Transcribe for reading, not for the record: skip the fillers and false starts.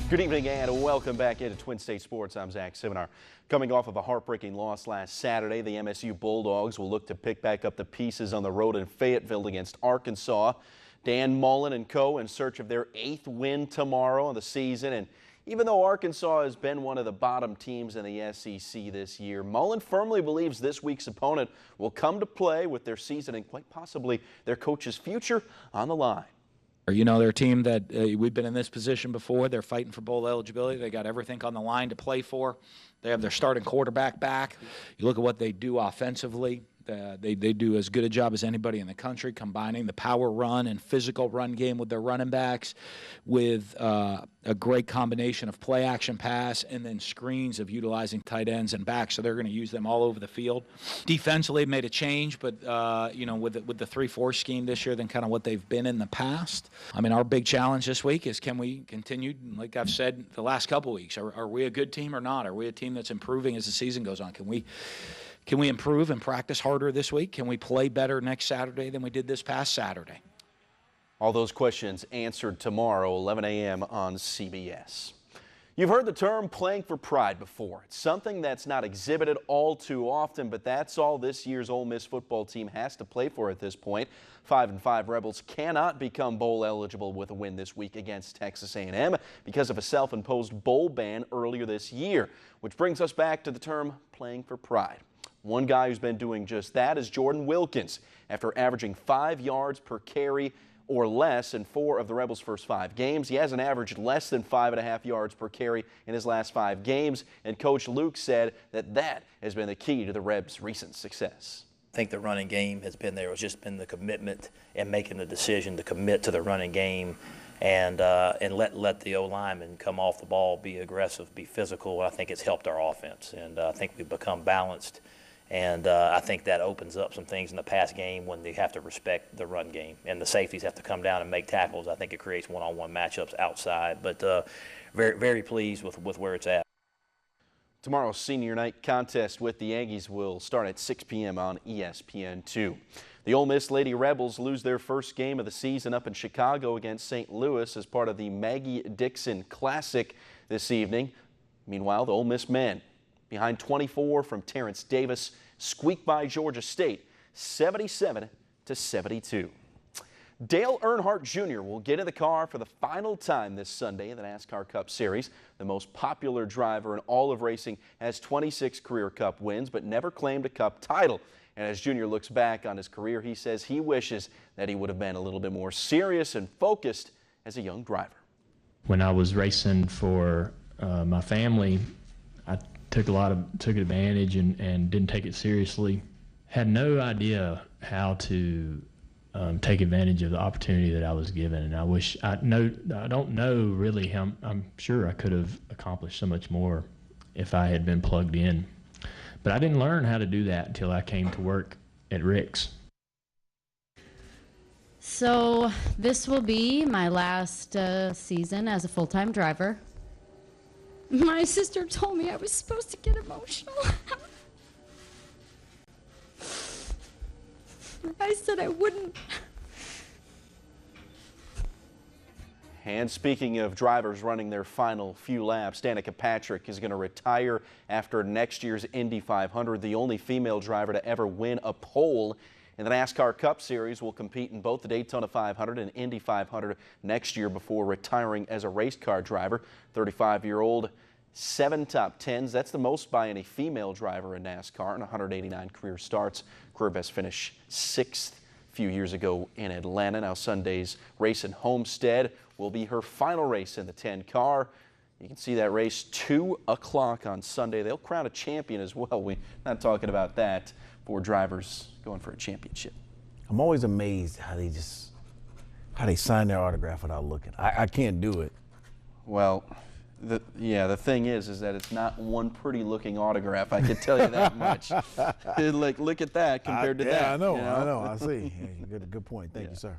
Good evening and welcome back into Twin State Sports. I'm Zach Seminar. Coming off of a heartbreaking loss last Saturday, the MSU Bulldogs will look to pick back up the pieces on the road in Fayetteville against Arkansas. Dan Mullen and co. in search of their 8th win tomorrow of the season. And even though Arkansas has been one of the bottom teams in the SEC this year, Mullen firmly believes this week's opponent will come to play with their season and quite possibly their coach's future on the line. You know, they're a team that we've been in this position before. They're fighting for bowl eligibility. They got everything on the line to play for. They have their starting quarterback back. You look at what they do offensively. They do as good a job as anybody in the country, combining the power run and physical run game with their running backs with a great combination of play action pass and then screens of utilizing tight ends and backs. So they're going to use them all over the field. Defensively made a change, but you know, with the 3-4 scheme this year than kind of what they've been in the past. I mean, our big challenge this week is, can we continue, like I've said the last couple of weeks, are we a good team or not? Are we a team that's improving as the season goes on? Can we improve and practice harder this week? Can we play better next Saturday than we did this past Saturday? All those questions answered tomorrow, 11 a.m. on CBS. You've heard the term playing for pride before. It's something that's not exhibited all too often, but that's all this year's Ole Miss football team has to play for at this point. 5-5 Rebels cannot become bowl eligible with a win this week against Texas A&M because of a self-imposed bowl ban earlier this year, which brings us back to the term playing for pride. One guy who's been doing just that is Jordan Wilkins. After averaging 5 yards per carry or less in 4 of the Rebels' first 5 games, he hasn't averaged less than 5.5 yards per carry in his last 5 games, and Coach Luke said that has been the key to the Rebs' recent success. I think the running game has been there. It's just been the commitment and making the decision to commit to the running game and let the O-linemen come off the ball, be aggressive, be physical. I think it's helped our offense, and I think we've become balanced. And I think that opens up some things in the pass game when they have to respect the run game. And the safeties have to come down and make tackles. I think it creates one-on-one matchups outside. But very, very pleased with where it's at. Tomorrow's senior night contest with the Aggies will start at 6 p.m. on ESPN2. The Ole Miss Lady Rebels lose their first game of the season up in Chicago against St. Louis as part of the Maggie Dixon Classic this evening. Meanwhile, the Ole Miss men, behind 24 from Terrence Davis, squeaked by Georgia State 77-72. Dale Earnhardt Jr. will get in the car for the final time this Sunday in the NASCAR Cup Series. The most popular driver in all of racing has 26 career Cup wins but never claimed a Cup title. And as Jr. looks back on his career, he says he wishes that he would have been a little bit more serious and focused as a young driver. When I was racing for my family, I took advantage and didn't take it seriously. Had no idea how to take advantage of the opportunity that I was given, and I don't know really how. I'm sure I could have accomplished so much more if I had been plugged in, but I didn't learn how to do that until I came to work at Rick's. So this will be my last season as a full-time driver. My sister told me I was supposed to get emotional. I said I wouldn't. And speaking of drivers running their final few laps, Danica Patrick is going to retire after next year's Indy 500. The only female driver to ever win a pole in the NASCAR Cup Series will compete in both the Daytona 500 and Indy 500 next year before retiring as a race car driver. 35-year-old, 7 top 10s. That's the most by any female driver in NASCAR, and 189 career starts. Career best finish 6th a few years ago in Atlanta. Now Sunday's race in Homestead will be her final race in the 10 car. You can see that race 2 o'clock on Sunday. They'll crown a champion as well. We're not talking about that for drivers going for a championship. I'm always amazed how they sign their autograph without looking. I can't do it. Well, the thing is that it's not one pretty looking autograph. I can tell you that much. Like, look at that compared to that. Yeah, I know, you know? I know. I see. Hey, good point. Thank you, sir.